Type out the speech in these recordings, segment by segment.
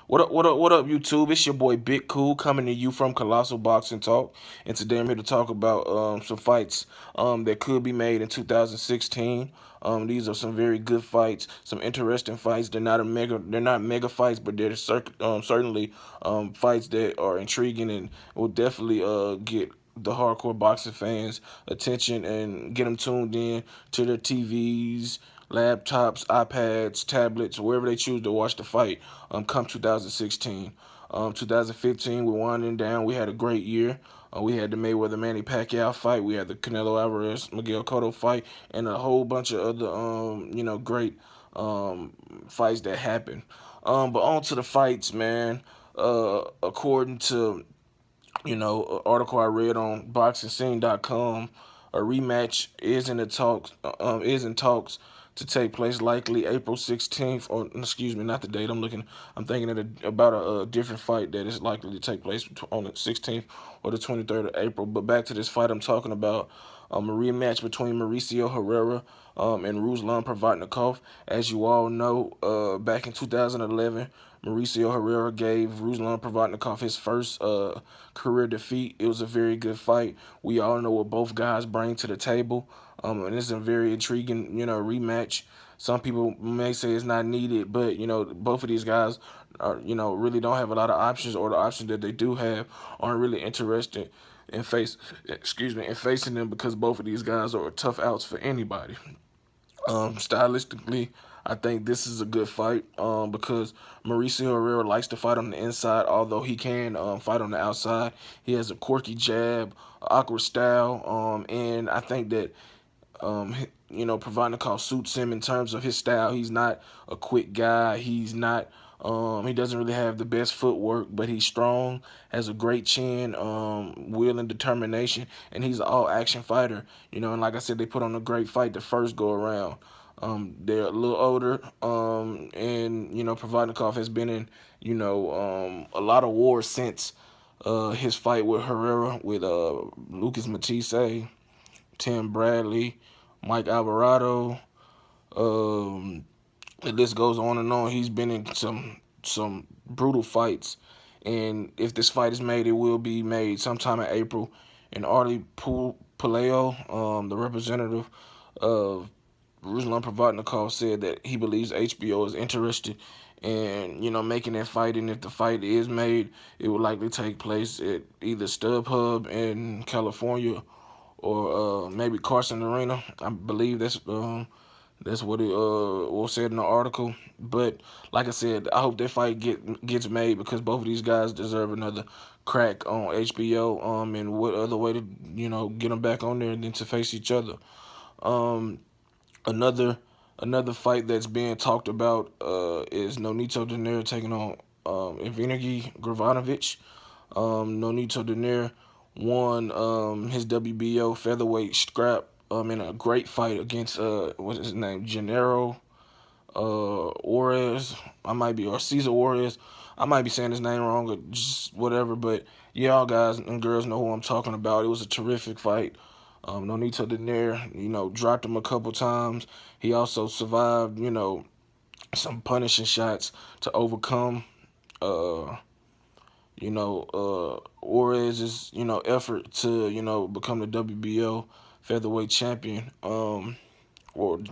What up, YouTube? It's your boy Big Cool coming to you from Colossal Boxing Talk, and today I'm here to talk about some fights that could be made in 2016. These are some very good fights, some interesting fights. They're not mega fights, but they're certainly fights that are intriguing and will definitely get the hardcore boxing fans' attention and get them tuned in to their TVs, laptops, iPads, tablets, wherever they choose to watch the fight. Come 2016, 2015, we're winding down. We had a great year. We had the Mayweather Manny Pacquiao fight. We had the Canelo Alvarez Miguel Cotto fight, and a whole bunch of other great fights that happened. But on to the fights, man. According to an article I read on BoxingScene.com, a rematch is in talks to take place likely April 16th, or excuse me, not the date. I'm thinking about a different fight that is likely to take place on the 16th or the 23rd of April. But back to this fight I'm talking about, a rematch between Mauricio Herrera and Ruslan Provodnikov. As you all know, back in 2011, Mauricio Herrera gave Ruslan Provodnikov his first career defeat. It was a very good fight. We all know what both guys bring to the table, and it's a very intriguing, rematch. Some people may say it's not needed, but both of these guys are, really don't have a lot of options, or the options that they do have aren't really interested in facing them, because both of these guys are tough outs for anybody. Stylistically, I think this is a good fight because Mauricio Herrera likes to fight on the inside, although he can fight on the outside. He has a quirky jab, awkward style, and I think that Provodnikov suits him in terms of his style. He's not a quick guy. He's not. He doesn't really have the best footwork, but he's strong, has a great chin, will and determination, and he's an all-action fighter. And like I said, they put on a great fight the first go around. They're a little older, and Provodnikov has been in a lot of wars since his fight with Herrera, with Lucas Matisse, Tim Bradley, Mike Alvarado. Um, the list goes on and on. He's been in some brutal fights, and if this fight is made, it will be made sometime in April. And Arlie Paleo, the representative of Ruslan Provodnikov, said that he believes HBO is interested in making that fight, and if the fight is made, it will likely take place at either StubHub in California or maybe Carson Arena. I believe that's what it was said in the article. But like I said, I hope that fight gets made, because both of these guys deserve another crack on HBO. And what other way to get them back on there than to face each other. Um, another another fight that's being talked about is Nonito Donaire taking on Evgeny Gravanovic. Nonito Donaire won his WBO featherweight scrap in a great fight against what's his name, Gennaro Juarez. Or Cesar Juarez. I might be saying his name wrong, or just whatever. But y'all guys and girls know who I'm talking about. It was a terrific fight. Nonito Donaire, dropped him a couple times. He also survived, some punishing shots to overcome uh Juarez's, effort to, become the WBO featherweight champion, or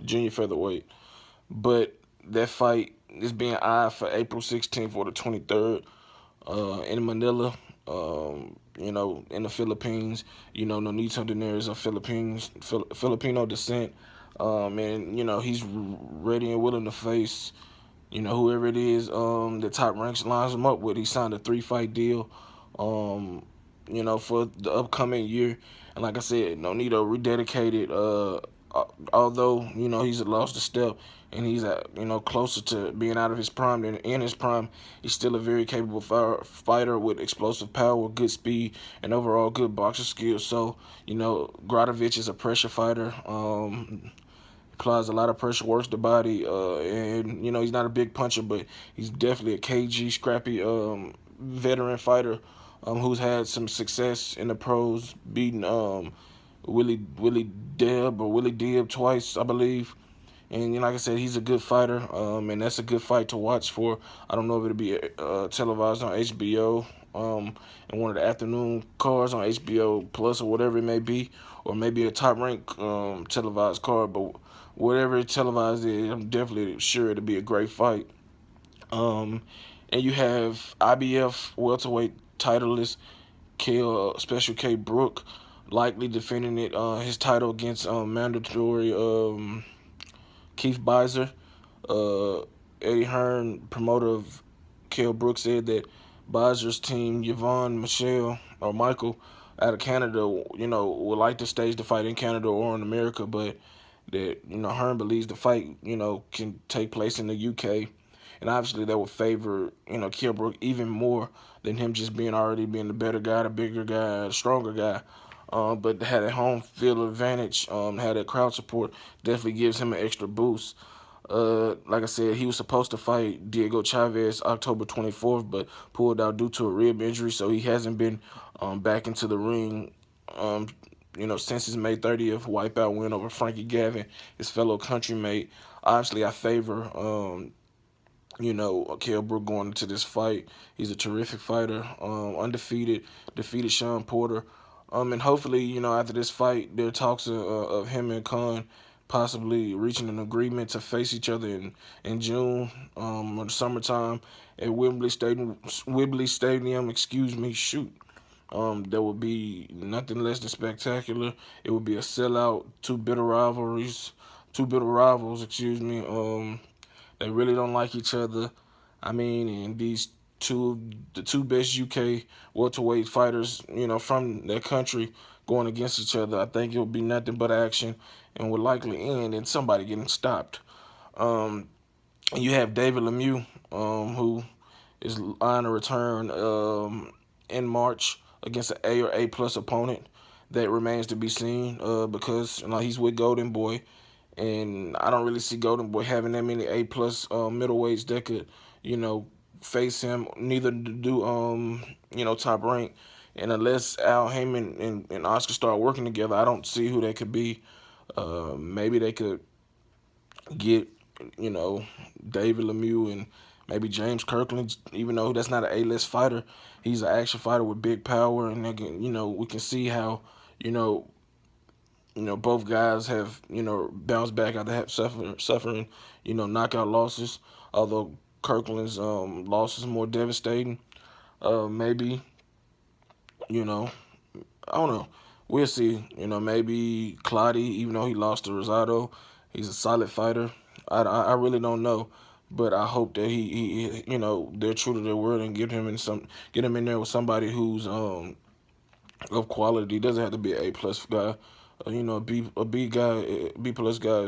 junior featherweight. But that fight is being eyed for April 16th or the 23rd, in Manila, in the Philippines. Nonito Donaire is of Filipino descent, and he's ready and willing to face whoever it is the top ranks lines him up with. He signed a 3-fight deal, for the upcoming year. And like I said, Nonito rededicated. Although he's lost a step and he's closer to being out of his prime than in his prime, he's still a very capable fighter with explosive power, good speed, and overall good boxing skills. So Gradovich is a pressure fighter. Applies a lot of pressure, works the body, and he's not a big puncher, but he's definitely a cagey, scrappy veteran fighter who's had some success in the pros, beating Willie Deb twice, I believe. And like I said, he's a good fighter, and that's a good fight to watch for. I don't know if it'll be televised on HBO, in one of the afternoon cards on HBO Plus or whatever it may be, or maybe a top rank televised card. But whatever it televised is, I'm definitely sure it'll be a great fight. Um, and you have IBF welterweight titleist Special K Brook likely defending his title against mandatory Keith-Bizer. Uh, Eddie Hearn, promoter of Kell Brook, said that Bizer's team, Yvonne Michael, out of Canada, would like to stage the fight in Canada or in America, but that Hearn believes the fight, can take place in the UK, and obviously that would favor Kell Brook even more than him just being the better guy, the bigger guy, the stronger guy. But had a home field advantage, had that crowd support, definitely gives him an extra boost. Like I said, he was supposed to fight Diego Chavez October 24th, but pulled out due to a rib injury, so he hasn't been back into the ring, since his May 30th wipeout win over Frankie Gavin, his fellow countrymate. Obviously, I favor, Kell Brook going into this fight. He's a terrific fighter, undefeated, defeated Sean Porter. And hopefully, after this fight, there are talks of him and Khan possibly reaching an agreement to face each other in June, or the summertime at Wembley Stadium. Wembley Stadium, excuse me. Shoot. There would be nothing less than spectacular. It would be a sellout. Two bitter rivals. Excuse me. They really don't like each other. I mean, and the two best UK welterweight fighters, from their country going against each other, I think it would be nothing but action and would likely end in somebody getting stopped. Um, and you have David Lemieux, who is on a return in March against an A or A plus opponent. That remains to be seen because he's with Golden Boy, and I don't really see Golden Boy having that many A plus middleweights that could, you know, face him. Neither do Top Rank, and unless Al Heyman and Oscar start working together, I don't see who they could be. Maybe they could get David Lemieux and maybe James Kirkland, even though that's not an A-list fighter. He's an action fighter with big power, and they can, we can see how you know both guys have bounced back after suffering knockout losses. Although Kirkland's loss is more devastating. Maybe you know I don't know. We'll see. Maybe Clottey, even though he lost to Rosado, he's a solid fighter. I really don't know, but I hope that they're true to their word and get him in there with somebody who's of quality. Doesn't have to be an A plus guy. A B guy, B plus guy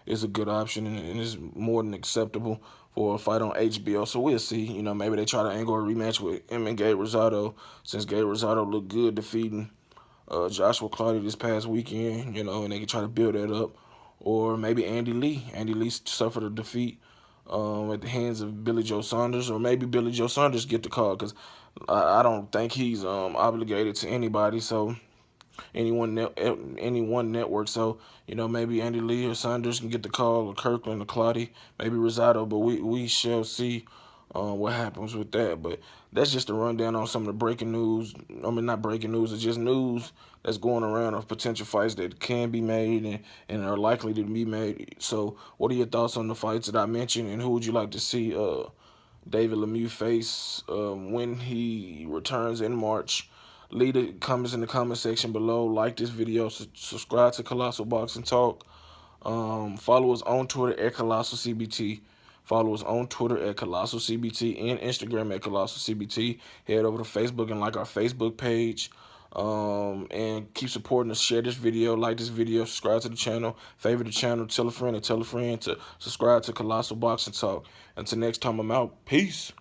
is a good option and is more than acceptable for a fight on HBO. So we'll see. Maybe they try to angle a rematch with him and Gabe Rosado, since Gabe Rosado looked good defeating Joshua Clottey this past weekend. And they can try to build that up. Or maybe Andy Lee. Andy Lee suffered a defeat at the hands of Billy Joe Saunders, or maybe Billy Joe Saunders get the call, because I don't think he's obligated to anybody. So any one network. So maybe Andy Lee or Saunders can get the call, or Kirkland or Clottey, maybe Rosado. But we shall see what happens with that. But that's just a rundown on some of the breaking news. I mean, not breaking news, it's just news that's going around of potential fights that can be made and are likely to be made. So what are your thoughts on the fights that I mentioned, and who would you like to see David Lemieux face when he returns in March? Leave the comments in the comment section below. Like this video. Subscribe to Colossal Boxing Talk. Follow us on Twitter at Colossal CBT. Follow us on Twitter at Colossal CBT and Instagram at Colossal CBT. Head over to Facebook and like our Facebook page. And keep supporting us. Share this video, like this video, subscribe to the channel, favorite the channel, tell a friend and tell a friend to subscribe to Colossal Boxing Talk. Until next time, I'm out. Peace.